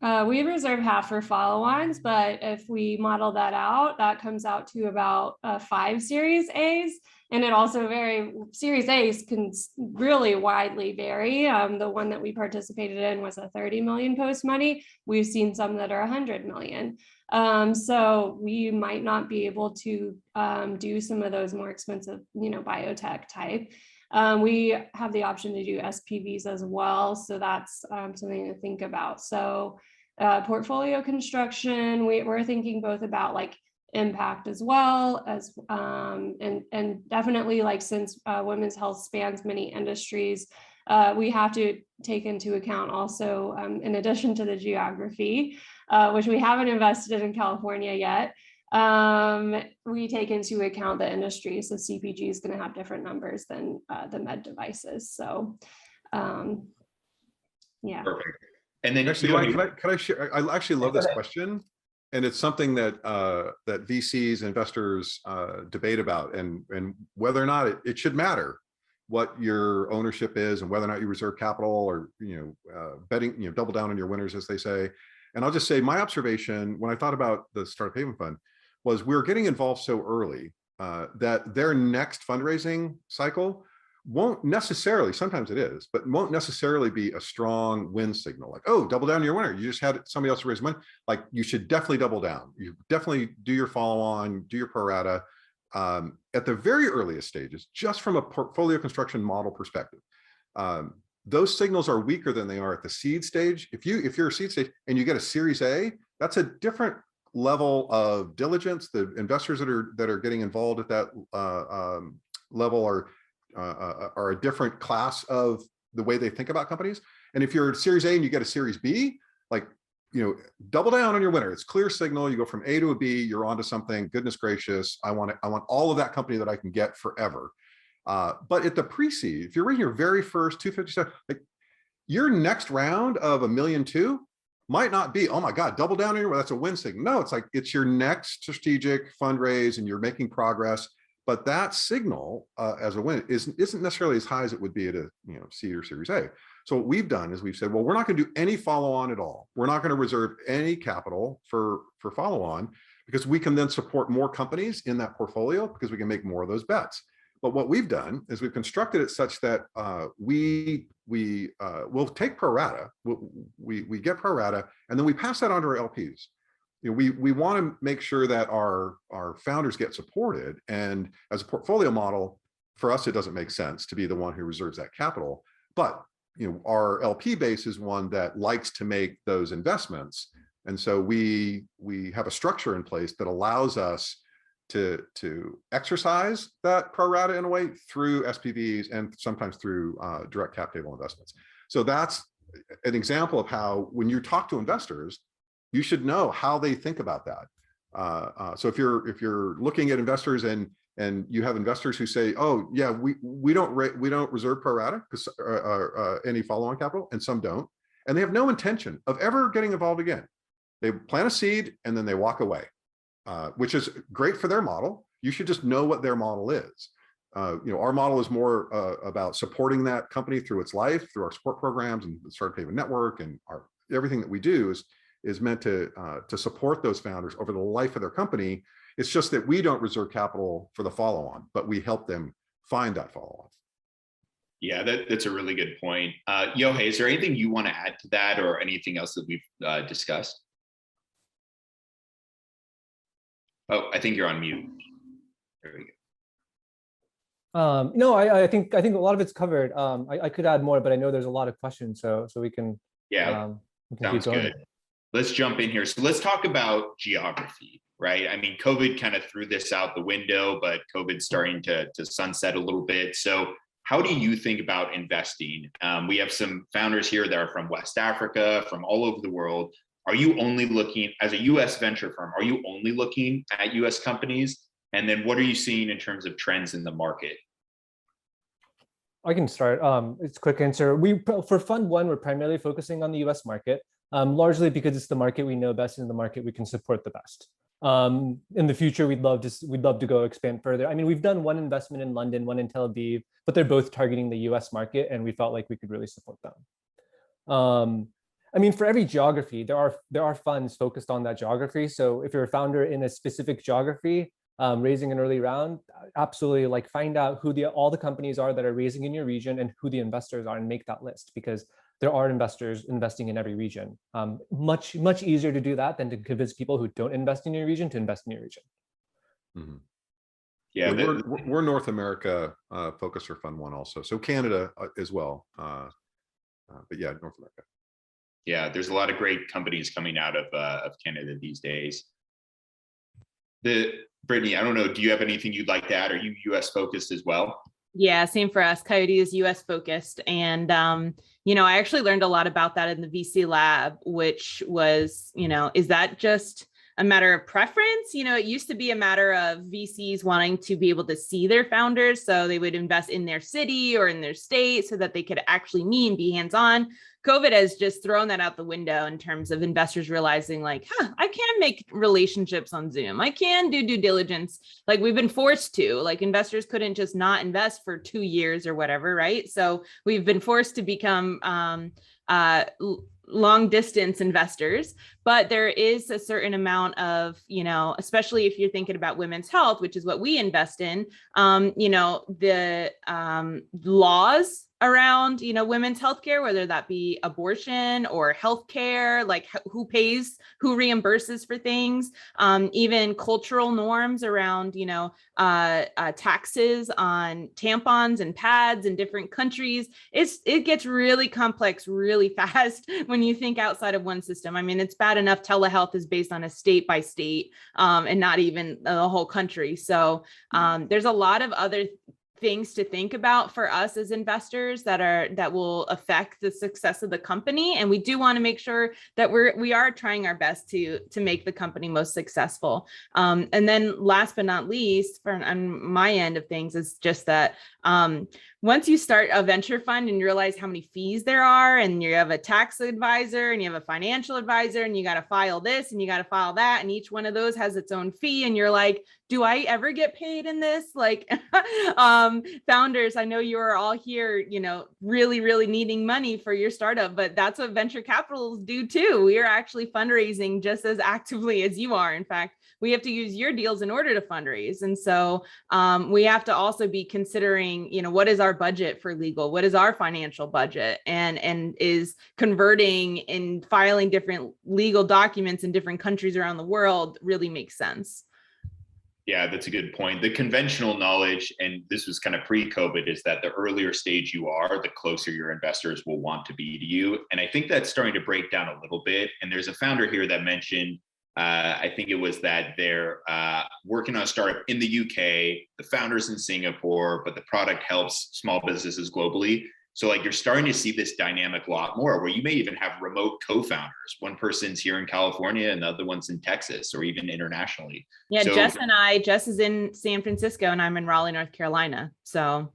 We reserve half for follow-ons, but if we model that out, that comes out to about 5 Series A's. And it also Series A's can really widely vary. The one that we participated in was a 30 million post money. We've seen some that are 100 million. So we might not be able to do some of those more expensive, biotech type. We have the option to do SPVs as well. So that's something to think about. So portfolio construction, we're thinking both about like impact as well as, and definitely, like, since women's health spans many industries, we have to take into account also, in addition to the geography, which we haven't invested in California yet, we take into account the industry. So CPG is going to have different numbers than the med devices. So, yeah. Perfect. And then actually, can I share? I actually love this question, and it's something that that VCs, investors debate about, and whether or not it should matter what your ownership is, and whether or not you reserve capital, or betting, double down on your winners, as they say. And I'll just say, my observation when I thought about the Startup Haven Fund was, we were getting involved so early that their next fundraising cycle won't necessarily, sometimes it is, but won't necessarily be a strong win signal. Like, oh, double down on your winner. You just had somebody else raise money. Like, you should definitely double down. You definitely do your follow on, do your pro rata. at the very earliest stages, just from a portfolio construction model perspective, those signals are weaker than they are at the seed stage. If you're a seed stage and you get a Series A, that's a different level of diligence. The investors that are getting involved at that level are a different class of the way they think about companies. And if you're a Series A and you get a Series B, like, double down on your winner. It's clear signal. You go from A to a B, you're onto something. Goodness gracious, I want all of that company that I can get forever. But at the pre-seed, if you're in your very first 257, like, your next round of $1.2 million might not be, oh my God, double down on your, that's a win signal. No, it's like, it's your next strategic fundraise and you're making progress. But that signal as a win isn't necessarily as high as it would be at a seed or Series A. So what we've done is we've said, well, we're not going to do any follow-on at all. We're not going to reserve any capital for follow-on, because we can then support more companies in that portfolio because we can make more of those bets. But what we've done is we've constructed it such that we will take pro rata. We get pro rata, and then we pass that on to our LPs. We want to make sure that our founders get supported. And as a portfolio model, for us, it doesn't make sense to be the one who reserves that capital. But our LP base is one that likes to make those investments. And so we have a structure in place that allows us to exercise that pro rata in a way through SPVs and sometimes through direct cap table investments. So that's an example of how, when you talk to investors, you should know how they think about that. So if you're looking at investors and you have investors who say, oh yeah, we don't reserve pro rata because any follow-on capital, and some don't, and they have no intention of ever getting involved again. They plant a seed and then they walk away, which is great for their model. You should just know what their model is. Our model is more about supporting that company through its life, through our support programs and the Startup Haven network, and everything that we do is meant to support those founders over the life of their company. It's just that we don't reserve capital for the follow-on, but we help them find that follow-on. Yeah, that's a really good point. Yohei, is there anything you want to add to that, or anything else that we've discussed? Oh, I think you're on mute. There we go. No, I think a lot of it's covered. I could add more, but I know there's a lot of questions, so we can. Yeah, sounds good. Let's jump in here. So let's talk about geography, right? I mean, COVID kind of threw this out the window, but COVID's starting to sunset a little bit. So how do you think about investing? We have some founders here that are from West Africa, from all over the world. Are you only looking, as a US venture firm, are you only looking at US companies? And then what are you seeing in terms of trends in the market? I can start. It's a quick answer. For Fund 1, we're primarily focusing on the US market. Largely because it's the market we know best and the market we can support the best. In the future, we'd love to go expand further. I mean, we've done one investment in London, one in Tel Aviv, but they're both targeting the US market, and we felt like we could really support them. I mean, for every geography, there are funds focused on that geography. So if you're a founder in a specific geography, raising an early round, absolutely, like, find out who all the companies are that are raising in your region and who the investors are, and make that list, because there are investors investing in every region. Much easier to do that than to convince people who don't invest in your region to invest in your region. Mm-hmm. Yeah, we're North America focused for Fund 1 also, so Canada as well. But yeah, North America. Yeah, there's a lot of great companies coming out of Canada these days. Brittany, I don't know, do you have anything you'd like to add? Are you US focused as well? Yeah, same for us. Coyote is US focused. And, I actually learned a lot about that in the VC lab, which was, is that just a matter of preference? It used to be a matter of VCs wanting to be able to see their founders. So they would invest in their city or in their state so that they could actually meet and be hands-on. COVID has just thrown that out the window in terms of investors realizing, like, I can make relationships on Zoom. I can do due diligence. Like, we've been forced to, like, investors couldn't just not invest for 2 years or whatever, right? So we've been forced to become long distance investors, but there is a certain amount of, especially if you're thinking about women's health, which is what we invest in, the laws around, women's healthcare, whether that be abortion or healthcare, like who pays, who reimburses for things, even cultural norms around, taxes on tampons and pads in different countries. It gets really complex really fast when you think outside of one system. I mean, it's bad enough telehealth is based on a state by state and not even the whole country. So there's a lot of other things to think about for us as investors that will affect the success of the company. And we do want to make sure that we are trying our best to make the company most successful. And then last but not least, on my end of things, is just that once you start a venture fund and you realize how many fees there are, and you have a tax advisor and you have a financial advisor, and you got to file this and you got to file that, and each one of those has its own fee, and you're like, do I ever get paid in this? Like, founders, I know you are all here, really, really needing money for your startup, but that's what venture capitals do too. We are actually fundraising just as actively as you are. In fact, we have to use your deals in order to fundraise. And so we have to also be considering, what is our budget for legal? What is our financial budget? And is converting and filing different legal documents in different countries around the world really makes sense? Yeah, that's a good point. The conventional knowledge, and this was kind of pre-COVID, is that the earlier stage you are, the closer your investors will want to be to you. And I think that's starting to break down a little bit. And there's a founder here that mentioned, I think it was that they're working on a startup in the UK, the founder's in Singapore, but the product helps small businesses globally. So like you're starting to see this dynamic a lot more, where you may even have remote co-founders. One person's here in California and the other one's in Texas, or even internationally. Yeah, so, Jess is in San Francisco and I'm in Raleigh, North Carolina. So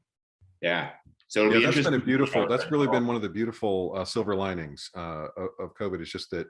yeah. So that's been that's really been one of the beautiful silver linings of COVID. It's just that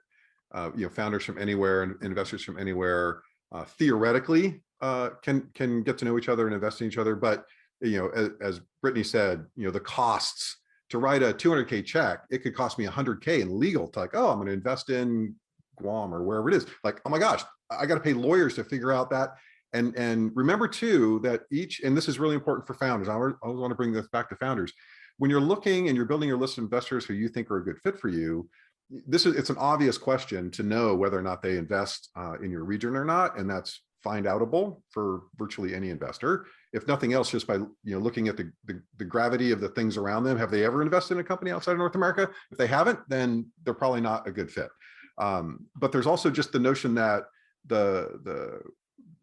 founders from anywhere and investors from anywhere theoretically can get to know each other and invest in each other. But as Brittany said, the costs to write a $200K check, it could cost me $100K in legal to like, oh, I'm going to invest in Guam or wherever it is. Like, oh my gosh, I got to pay lawyers to figure out that. And remember too, that and this is really important for founders. I always want to bring this back to founders. When you're looking and you're building your list of investors who you think are a good fit for you, it's an obvious question to know whether or not they invest in your region or not. And that's find outable for virtually any investor. If nothing else, just by looking at the gravity of the things around them. Have they ever invested in a company outside of North America? If they haven't, then they're probably not a good fit. But there's also just the notion that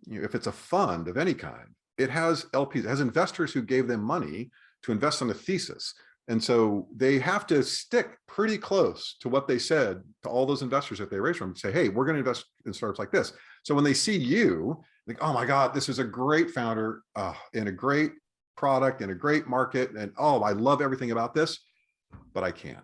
if it's a fund of any kind, it has LPs, it has investors who gave them money to invest on a thesis. And so they have to stick pretty close to what they said to all those investors that they raised from, say, hey, we're going to invest in startups like this. So when they see you, like, oh my God, this is a great founder in a great product, in a great market. And oh, I love everything about this, but I can't.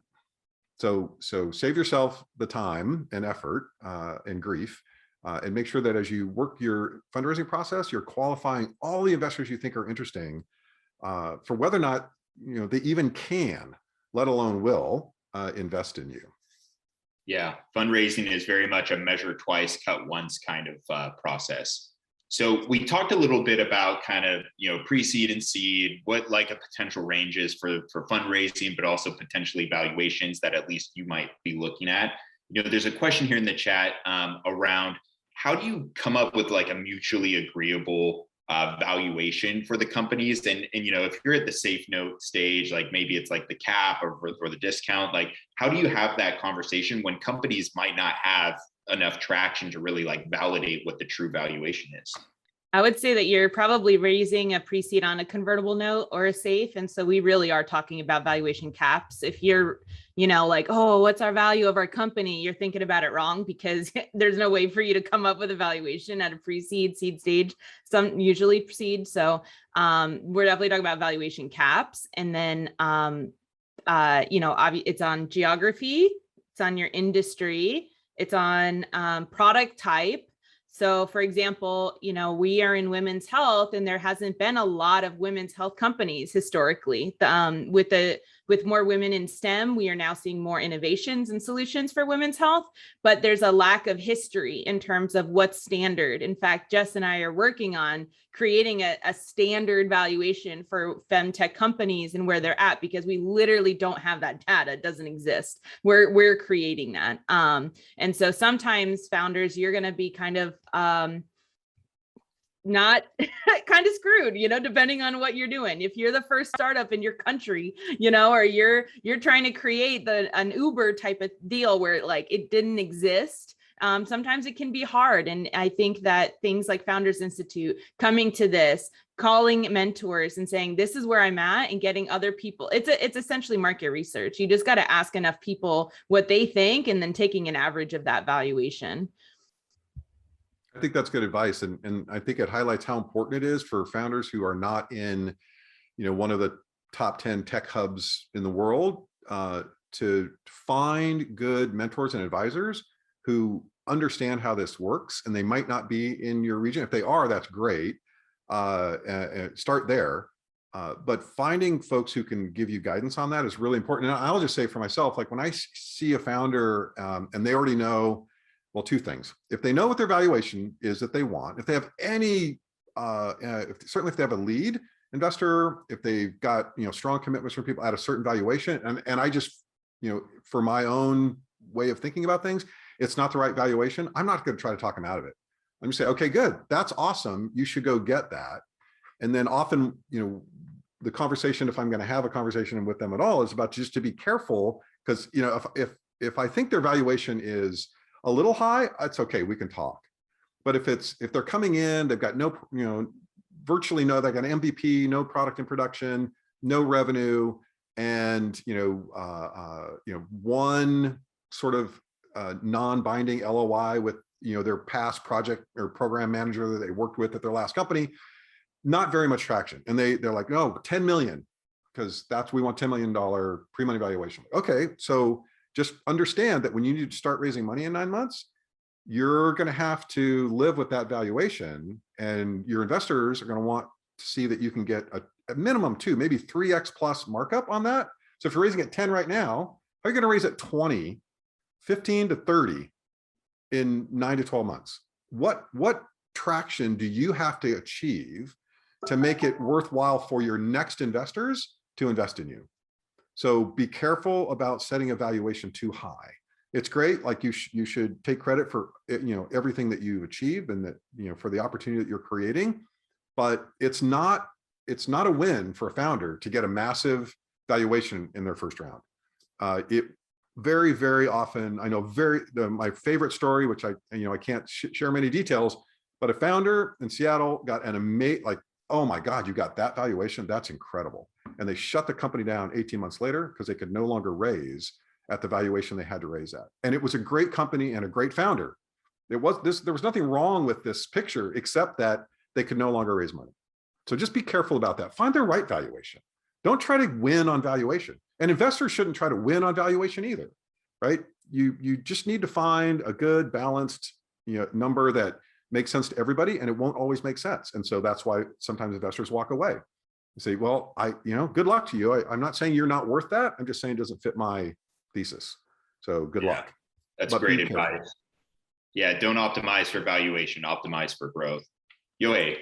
So save yourself the time and effort and grief and make sure that as you work your fundraising process, you're qualifying all the investors you think are interesting for whether or not they even can, let alone will, invest in you. Yeah, fundraising is very much a measure twice, cut once kind of process. So we talked a little bit about kind of, pre-seed and seed, what like a potential range is for fundraising, but also potentially valuations that at least you might be looking at. There's a question here in the chat around how do you come up with like a mutually agreeable valuation for the companies? And if you're at the safe note stage, like maybe it's like the cap or the discount, like how do you have that conversation when companies might not have enough traction to really like validate what the true valuation is? I would say that you're probably raising a pre-seed on a convertible note or a safe. And so we really are talking about valuation caps. If you're, like, oh, what's our value of our company? You're thinking about it wrong, because there's no way for you to come up with a valuation at a pre-seed, seed stage, some usually pre-seed. So we're definitely talking about valuation caps. And then, it's on geography, it's on your industry, it's on product type. So for example, we are in women's health and there hasn't been a lot of women's health companies historically. With the with more women in STEM, we are now seeing more innovations and solutions for women's health, but there's a lack of history in terms of what's standard. In fact, Jess and I are working on creating a standard valuation for femtech companies and where they're at, because we literally don't have that data. It doesn't exist. We're creating that. And so sometimes founders, you're going to be kind of not kind of screwed, depending on what you're doing. If you're the first startup in your country, or you're trying to create an Uber type of deal where like it didn't exist, sometimes it can be hard. And I think that things like Founders Institute, coming to this, calling mentors and saying, this is where I'm at, and getting other people, it's essentially market research. You just got to ask enough people what they think and then taking an average of that valuation. I think that's good advice. And I think it highlights how important it is for founders who are not in, one of the top 10 tech hubs in the world, to find good mentors and advisors who understand how this works. And they might not be in your region. If they are, that's great. Start there. But finding folks who can give you guidance on that is really important. And I'll just say for myself, like when I see a founder and they already know, well, two things. If they know what their valuation is that they want, if they have any, certainly if they have a lead investor, if they've got, strong commitments from people at a certain valuation, and I just, for my own way of thinking about things, it's not the right valuation, I'm not going to try to talk them out of it. I'm going to say, okay, good. That's awesome. You should go get that. And then often, the conversation, if I'm going to have a conversation with them at all, is about just to be careful, because, if I think their valuation is a little high, it's okay, we can talk. But if they're coming in, they've got no, virtually no, they've got an MVP, no product in production, no revenue, and one sort of non-binding LOI with their past project or program manager that they worked with at their last company, not very much traction. And they're like, no, 10 million, because we want $10 million pre-money valuation. Okay, so just understand that when you need to start raising money in 9 months, you're going to have to live with that valuation, and your investors are going to want to see that you can get a minimum 2, maybe 3x plus markup on that. So if you're raising at 10 right now, how are you going to raise at 20, 15 to 30 in 9 to 12 months? What traction do you have to achieve to make it worthwhile for your next investors to invest in you? So be careful about setting a valuation too high. It's great, like you should take credit for everything that you achieve and that for the opportunity that you're creating, but it's not a win for a founder to get a massive valuation in their first round. It very, very often, I know my favorite story, which I can't share many details, but a founder in Seattle got an amazing, like, oh my God, you got that valuation? That's incredible. And they shut the company down 18 months later because they could no longer raise at the valuation they had to raise at. And it was a great company and a great founder. There was nothing wrong with this picture except that they could no longer raise money. So just be careful about that. Find their right valuation. Don't try to win on valuation. And investors shouldn't try to win on valuation either, right? You just need to find a good balanced number that makes sense to everybody, and it won't always make sense. And so that's why sometimes investors walk away and say, well, good luck to you. I'm not saying you're not worth that. I'm just saying it doesn't fit my thesis. So good luck. That's great advice. Yeah, don't optimize for valuation, optimize for growth. Yohei.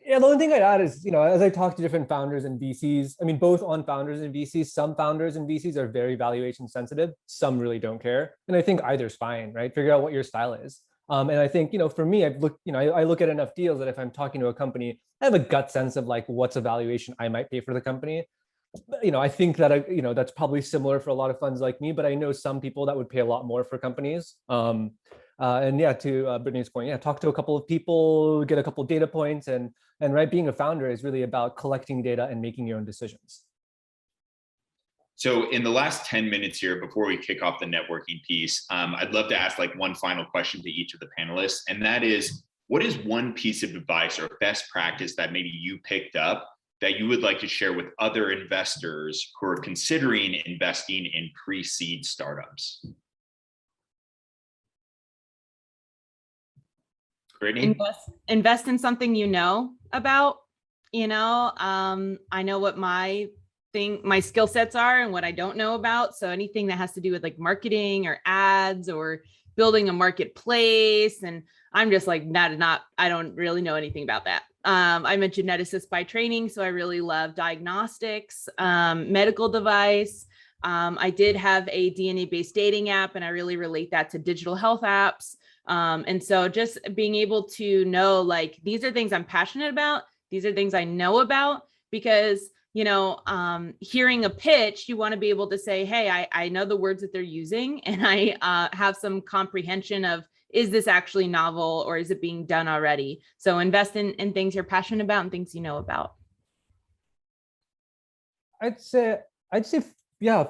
Yeah, the only thing I'd add is, as I talk to different founders and VCs, I mean, both on founders and VCs, some founders and VCs are very valuation sensitive. Some really don't care. And I think either's fine, right? Figure out what your style is. And I think, for me, I look at enough deals that if I'm talking to a company, I have a gut sense of like, what's a valuation I might pay for the company. I think that, that's probably similar for a lot of funds like me, but I know some people that would pay a lot more for companies. And yeah, to Brittany's point, yeah, talk to a couple of people, get a couple of data points, and right, being a founder is really about collecting data and making your own decisions. So in the last 10 minutes here, before we kick off the networking piece, I'd love to ask like one final question to each of the panelists. And that is, what is one piece of advice or best practice that maybe you picked up that you would like to share with other investors who are considering investing in pre-seed startups? Brittany? Invest in something you know about. I know what my my skill sets are and what I don't know about. So anything that has to do with like marketing or ads or building a marketplace. And I'm just like, I don't really know anything about that. I'm a geneticist by training, so I really love diagnostics, medical device. I did have a DNA-based dating app, and I really relate that to digital health apps. And so just being able to know, like, these are things I'm passionate about. These are things I know about, because, you know, hearing a pitch, you want to be able to say, hey, I know the words that they're using, and I have some comprehension of, is this actually novel or is it being done already? So invest in things you're passionate about and things you know about. I'd say, yeah,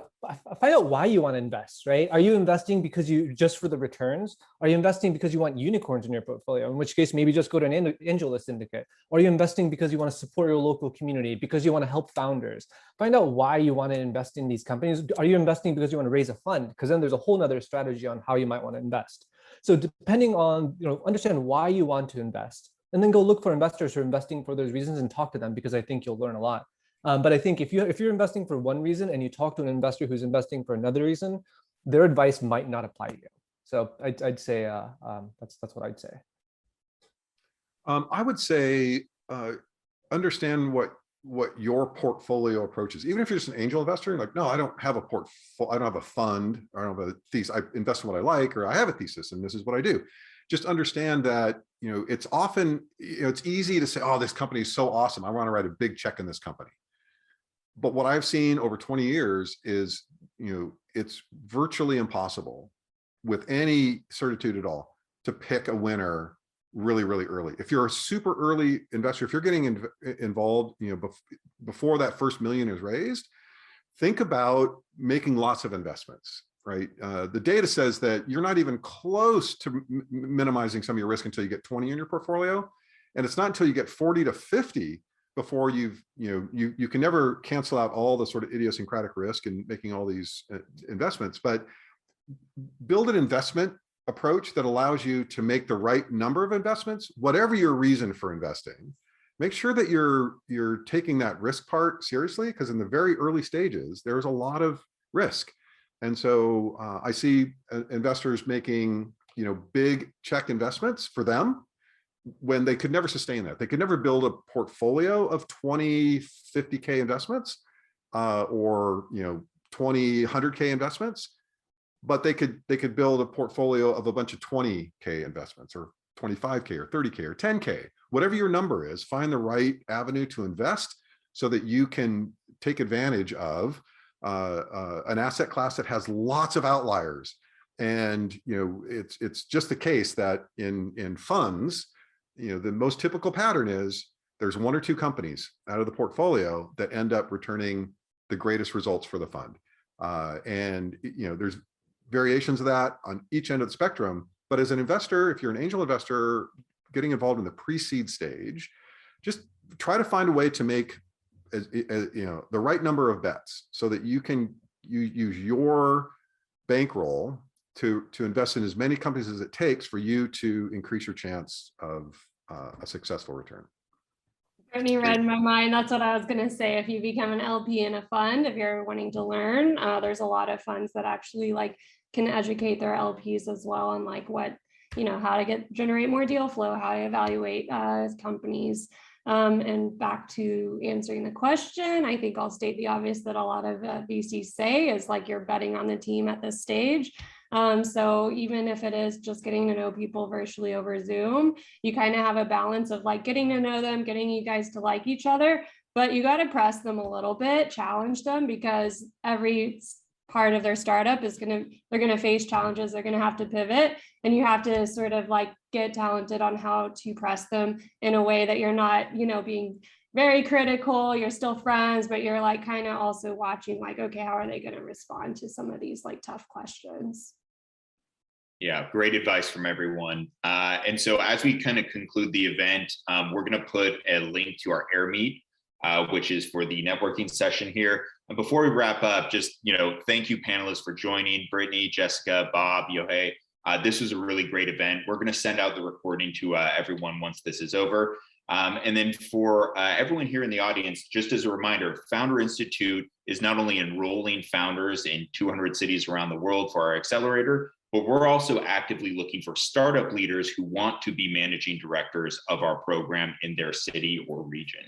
find out why you want to invest, right? Are you investing because just for the returns? Are you investing because you want unicorns in your portfolio? In which case, maybe just go to an angel syndicate. Or are you investing because you want to support your local community, because you want to help founders? Find out why you want to invest in these companies. Are you investing because you want to raise a fund? Because then there's a whole nother strategy on how you might want to invest. So depending on, understand why you want to invest, and then go look for investors who are investing for those reasons and talk to them, because I think you'll learn a lot. But I think if you're investing for one reason and you talk to an investor who's investing for another reason, their advice might not apply to you. So I'd say that's what I'd say. I would say understand what your portfolio approach is. Even if you're just an angel investor, like, no, I don't have a portfolio, I don't have a fund, I don't have a thesis, I invest in what I like, or I have a thesis and this is what I do. Just understand that, it's often, it's easy to say, oh, this company is so awesome, I want to write a big check in this company. But what I've seen over 20 years is, it's virtually impossible with any certitude at all to pick a winner really, really early. If you're a super early investor, if you're getting involved, before that first million is raised, think about making lots of investments, right? The data says that you're not even close to minimizing some of your risk until you get 20 in your portfolio. And it's not until you get 40 to 50 before you can never cancel out all the sort of idiosyncratic risk in making all these investments, but build an investment approach that allows you to make the right number of investments, whatever your reason for investing. Make sure that you're taking that risk part seriously, because in the very early stages, there's a lot of risk. And so I see investors making, big check investments for them when they could never sustain that. They could never build a portfolio of 20, 50K investments or 20, 100K investments. But they could build a portfolio of a bunch of 20K investments, or 25K or 30K or 10K, whatever your number is. Find the right avenue to invest so that you can take advantage of an asset class that has lots of outliers. And it's just the case that in funds, the most typical pattern is there's one or two companies out of the portfolio that end up returning the greatest results for the fund. And there's variations of that on each end of the spectrum. But as an investor, if you're an angel investor getting involved in the pre-seed stage, just try to find a way to make the right number of bets so that you use your bankroll to invest in as many companies as it takes for you to increase your chance of a successful return. Brittany read my mind. That's what I was going to say. If you become an LP in a fund, if you're wanting to learn, there's a lot of funds that actually can educate their LPs as well on what, how to generate more deal flow, how to evaluate companies. And back to answering the question, I think I'll state the obvious that a lot of VCs say is you're betting on the team at this stage. So even if it is just getting to know people virtually over Zoom, you kind of have a balance of getting to know them, getting you guys to like each other, but you got to press them a little bit, challenge them, because every part of their startup they're going to face challenges. They're going to have to pivot, and you have to sort of get talented on how to press them in a way that you're not, being very critical. You're still friends, but you're kind of also watching okay, how are they going to respond to some of these tough questions? Yeah, great advice from everyone. And so as we kind of conclude the event, we're going to put a link to our Air Meet, which is for the networking session here. And before we wrap up, just, thank you panelists for joining, Brittany, Jessica, Bob, Yohei. This was a really great event. We're going to send out the recording to everyone once this is over. And then for everyone here in the audience, just as a reminder, Founder Institute is not only enrolling founders in 200 cities around the world for our accelerator, but we're also actively looking for startup leaders who want to be managing directors of our program in their city or region.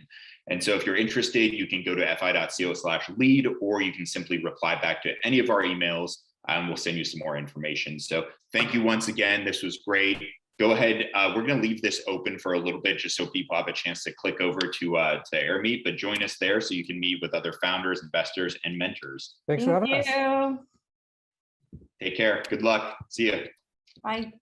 And so if you're interested, you can go to fi.co/lead, or you can simply reply back to any of our emails. We'll send you some more information. So thank you once again. This was great. Go ahead. We're going to leave this open for a little bit just so people have a chance to click over to AirMeet, but join us there so you can meet with other founders, investors, and mentors. Thanks for having us. Thank you. Take care. Good luck. See ya. Bye.